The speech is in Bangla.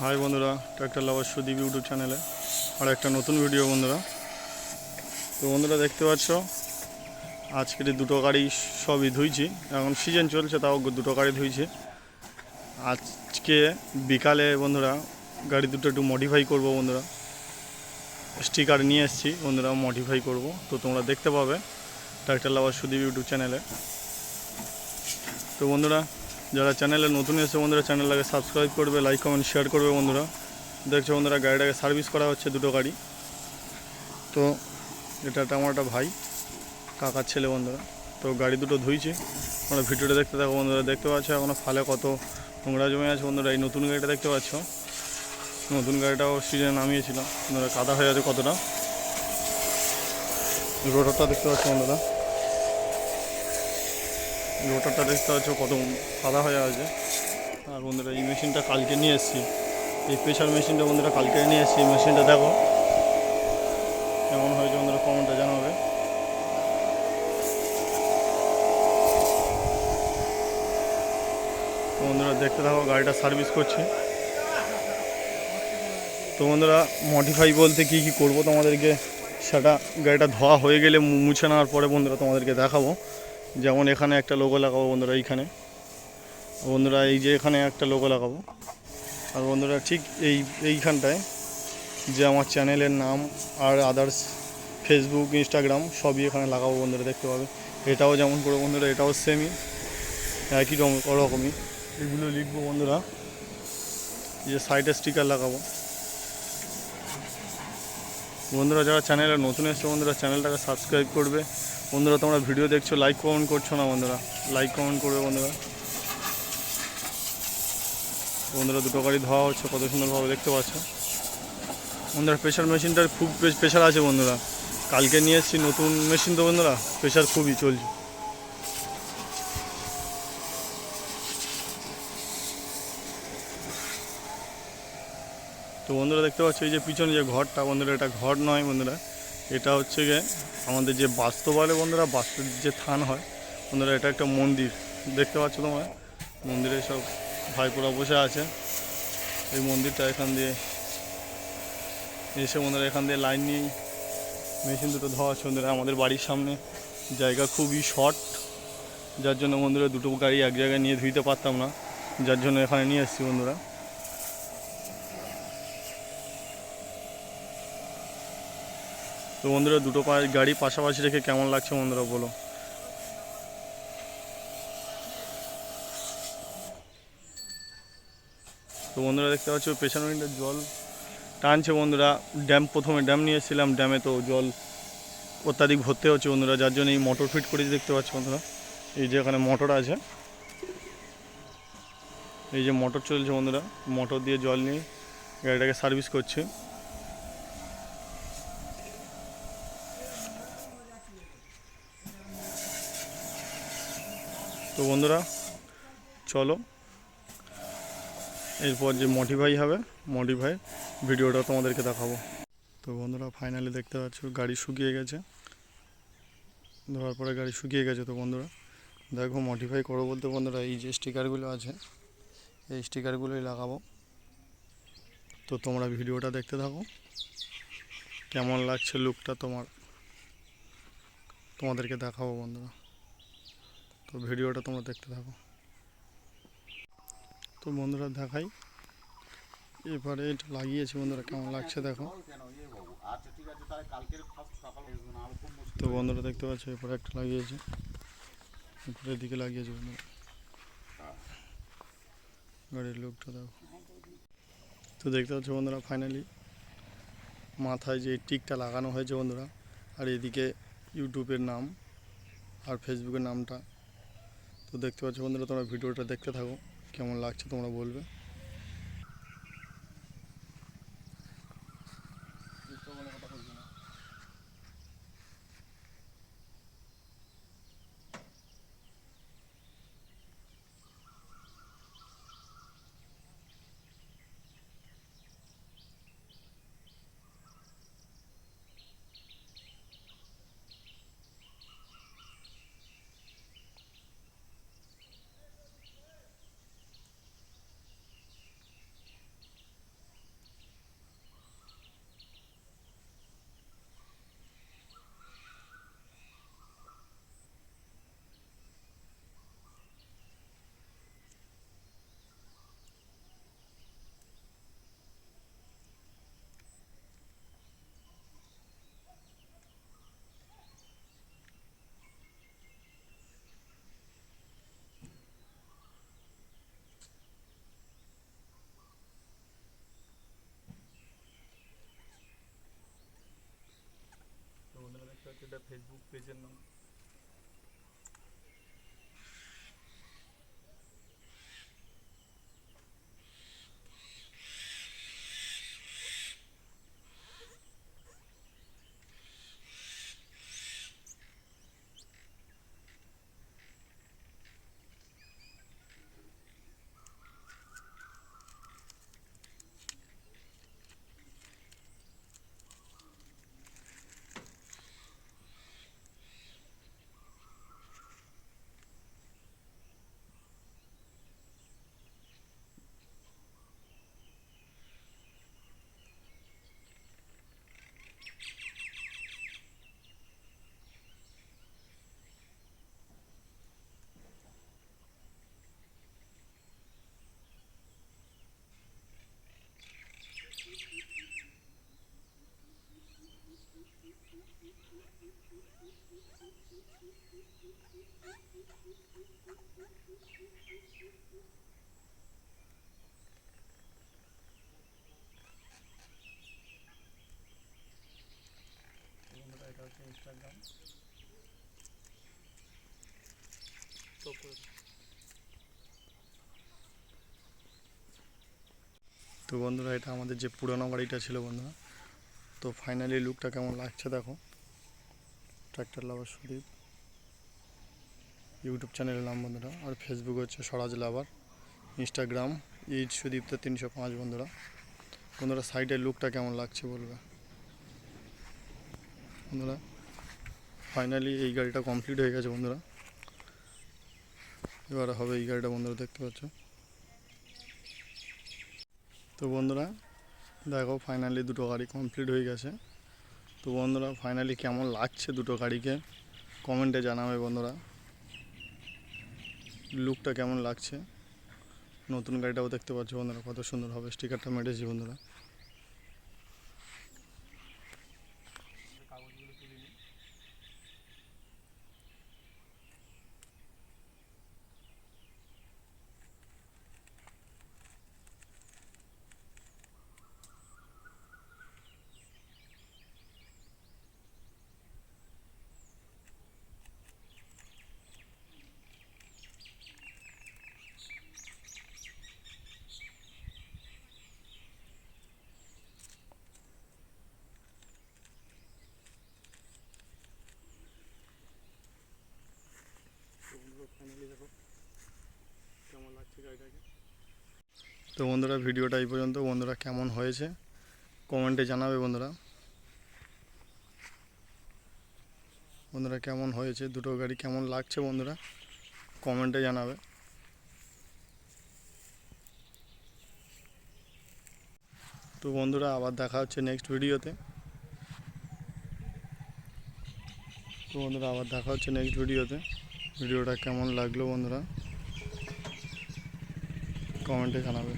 হাই বন্ধুরা, ট্র্যাক্টর লাভার সুদীপ ইউটিউব চ্যানেলে আর একটা নতুন ভিডিও বন্ধুরা। তো বন্ধুরা দেখতে পাচ্ছ আজকের দুটো গাড়ি সবই ধুইছি। এখন সিজন চলছে তাও দুটো গাড়ি ধুইছি। আজকে বিকালে বন্ধুরা গাড়ি দুটো একটু মডিফাই করব বন্ধুরা। স্টিকার নিয়ে এসেছি বন্ধুরা, মডিফাই করব। তো তোমরা দেখতে পাবে ট্র্যাক্টর লাভার সুদীপ ইউটিউব চ্যানেলে। তো বন্ধুরা যারা চ্যানেলে নতুন এসে বন্ধুরা চ্যানেলটাকে সাবস্ক্রাইব করবে, লাইক কমেন্ট শেয়ার করবে বন্ধুরা। দেখছো বন্ধুরা গাড়িটাকে সার্ভিস করা হচ্ছে, দুটো গাড়ি। তো এটা আমার একটা ভাই, কাকার ছেলে বন্ধুরা। তো গাড়ি দুটো ধুইছি, আমরা ভিডিওটা দেখতে থাকো বন্ধুরা। দেখতে পাচ্ছ এখনও ফালে কত নোংরা জমে আছে বন্ধুরা। এই নতুন গাড়িটা দেখতে পাচ্ছ, নতুন গাড়িটাও সিজনে নামিয়েছিলাম বন্ধুরা। কাদা হয়ে আছে কতটা, রোটারটা দেখতে পাচ্ছ বন্ধুরা, রোটারটা দেখতে পাচ্ছ কত কাদা হয়ে আছে। আর বন্ধুরা এই মেশিনটা কালকে নিয়ে এসেছি, এই প্রেশার মেশিনটা বন্ধুরা কালকে নিয়ে এসেছি। মেশিনটা দেখো কেমন হয়েছে বন্ধুরা, কমেন্টে জানাবে। তো বন্ধুরা দেখতে থাকো, গাড়িটা সার্ভিস করছি। তো বন্ধুরা মডিফাই বলতে কী কী করবো তোমাদেরকে সেটা গাড়িটা ধোয়া হয়ে গেলে মুছে নেওয়ার পরে বন্ধুরা তোমাদেরকে দেখাবো। যেমন এখানে একটা লোগো লাগাবো বন্ধুরা, বন্ধুরা এই যে এখানে একটা লোগো লাগাবো। আর বন্ধুরা ঠিক এইখানটায় যে আমার চ্যানেলের নাম আর আদার্স ফেসবুক ইনস্টাগ্রাম সবই এখানে লাগাবো বন্ধুরা, দেখতে পাবে। এটাও যেমন করে বন্ধুরা, এটাও সেমই একই রকমই এগুলো লিখবো বন্ধুরা। যে সাইডে স্টিকার লাগাবো বন্ধুরা। যারা চ্যানেলে নতুন এসছে বন্ধুরা চ্যানেলটাকে সাবস্ক্রাইব করবে বন্ধুরা। তোমরা ভিডিও দেখছো, লাইক কমেন্ট করছো না বন্ধুরা, লাইক কমেন্ট করবে বন্ধুরা। বন্ধুরা দুটো গাড়ি ধোয়া হচ্ছে, কত সুন্দরভাবে দেখতে পাচ্ছ বন্ধুরা। প্রেশার মেশিনটার খুব প্রেশার আছে বন্ধুরা, কালকে নিয়ে এসেছি নতুন মেশিন তো বন্ধুরা, প্রেশার খুবই চলছে। তো বন্ধুরা দেখতে পাচ্ছ এই যে পিছনে যে ঘরটা বন্ধুরা, এটা ঘর নয় বন্ধুরা, এটা হচ্ছে গিয়ে আমাদের যে বাস্তু বলে বন্ধুরা, বাস্তুর যে থান হয় বন্ধুরা। এটা একটা মন্দির দেখতে পাচ্ছ তোমরা, মন্দিরে সব ভাইপোরা বসে আছে। এই মন্দিরটা এখান দিয়ে এসে বন্ধুরা এখান দিয়ে লাইন নিয়েই মেশিন দুটো ধোয়া হচ্ছে বন্ধুরা। আমাদের বাড়ির সামনে জায়গা খুবই শর্ট, যার জন্য বন্ধুরা দুটো গাড়ি এক জায়গায় নিয়ে ধুইতে পারতাম না, যার জন্য এখানে নিয়ে এসেছি বন্ধুরা। তো বন্ধুরা দুটো গাড়ি পাশাপাশি রেখে কেমন লাগছে বন্ধুরা বলো। তো বন্ধুরা দেখতে পাচ্ছ পেছনে জল টানছে বন্ধুরা। প্রথমে ড্যাম নিয়ে এসেছিলাম, ড্যামে তো জল অত্যাধিক ভর্তি হচ্ছে বন্ধুরা, যার জন্য এই মোটর ফিট করেছি দেখতে পাচ্ছ বন্ধুরা। এই যে এখানে মোটর আছে, এই যে মোটর চলছে বন্ধুরা, মোটর দিয়ে জল নিয়ে গাড়িটাকে সার্ভিস করছে। তো বন্ধুরা চলো এরপর যে মডিফাই হবে, মডিফাই ভিডিওটা তোমাদেরকে দেখাবো। তো বন্ধুরা ফাইনালি দেখতে পাচ্ছ গাড়ি শুকিয়ে গেছে, ধোয়ার পরে গাড়ি শুকিয়ে গেছে। তো বন্ধুরা দেখো মডিফাই করবো বলতে বন্ধুরা এই যে স্টিকারগুলো আছে, এই স্টিকারগুলোই লাগাবো। তো তোমরা ভিডিওটা দেখতে থাকো, কেমন লাগছে লুকটা তোমাদেরকে দেখাবো বন্ধুরা। তো ভিডিওটা তোমরা দেখতে থাকো। তো বন্ধুরা দেখাই, এবারে এটা লাগিয়েছি বন্ধুরা, কেমন লাগছে দেখো। তো বন্ধুরা দেখতে পাচ্ছ এরপরে একটা লাগিয়েছে, উপরের দিকে লাগিয়েছে বন্ধুরা। গাড়ির লুকটা দেখো। তো দেখতে পাচ্ছ বন্ধুরা ফাইনালি মাথায় যে টিকটা লাগানো হয়েছে বন্ধুরা, আর এদিকে ইউটিউবের নাম আর ফেসবুকের নামটা। তো দেখতে পাচ্ছ বন্ধুরা, তোমরা ভিডিওটা দেখতে থাকো, কেমন লাগছে তোমরা বলবে। এটা ফেসবুক পেজের নাম। বন্ধুরা এটা হচ্ছে ইনস্টাগ্রাম। তো বন্ধুরা এটা আমাদের যে পুরোনো বাড়িটা ছিল বন্ধুরা, তো ফাইনালি লুকটা কেমন লাগছে দেখো। ট্র্যাক্টর লাভার সুদীপ ইউটিউব চ্যানেলের নাম বন্ধুরা, আর ফেসবুক হচ্ছে স্বরাজ লাভার, ইনস্টাগ্রাম ইট সুদীপ্ত 305 বন্ধুরা। বন্ধুরা সাইডের লুকটা কেমন লাগছে বলবে বন্ধুরা। ফাইনালি এই গাড়িটা কমপ্লিট হয়ে গেছে বন্ধুরা, এবারে হবে এই গাড়িটা বন্ধুরা, দেখতে পাচ্ছ। তো বন্ধুরা দেখো ফাইনালি দুটো গাড়ি কমপ্লিট হয়ে গেছে। তো বন্ধুরা ফাইনালি কেমন লাগছে দুটো গাড়িকে কমেন্টে জানাবে বন্ধুরা, লুকটা কেমন লাগছে। নতুন গাড়িটাও দেখতে পাচ্ছ বন্ধুরা কত সুন্দর হবে, স্টিকারটা মেরেছি বন্ধুরা। ফাইনালি দেখো কেমন লাগছে গাড়িটাকে। তো বন্ধুরা ভিডিওটা এই পর্যন্ত বন্ধুরা, কেমন হয়েছে কমেন্টে জানাবে বন্ধুরা। বন্ধুরা কেমন হয়েছে দুটো গাড়ি কেমন লাগছে বন্ধুরা কমেন্টে জানাবে। তো বন্ধুরা আবার দেখা হচ্ছে নেক্সট ভিডিওতে। তো বন্ধুরা আবার দেখা হচ্ছে নেক্সট ভিডিওতে। ভিডিওটা কেমন লাগলো বন্ধুরা কমেন্টে জানাবে।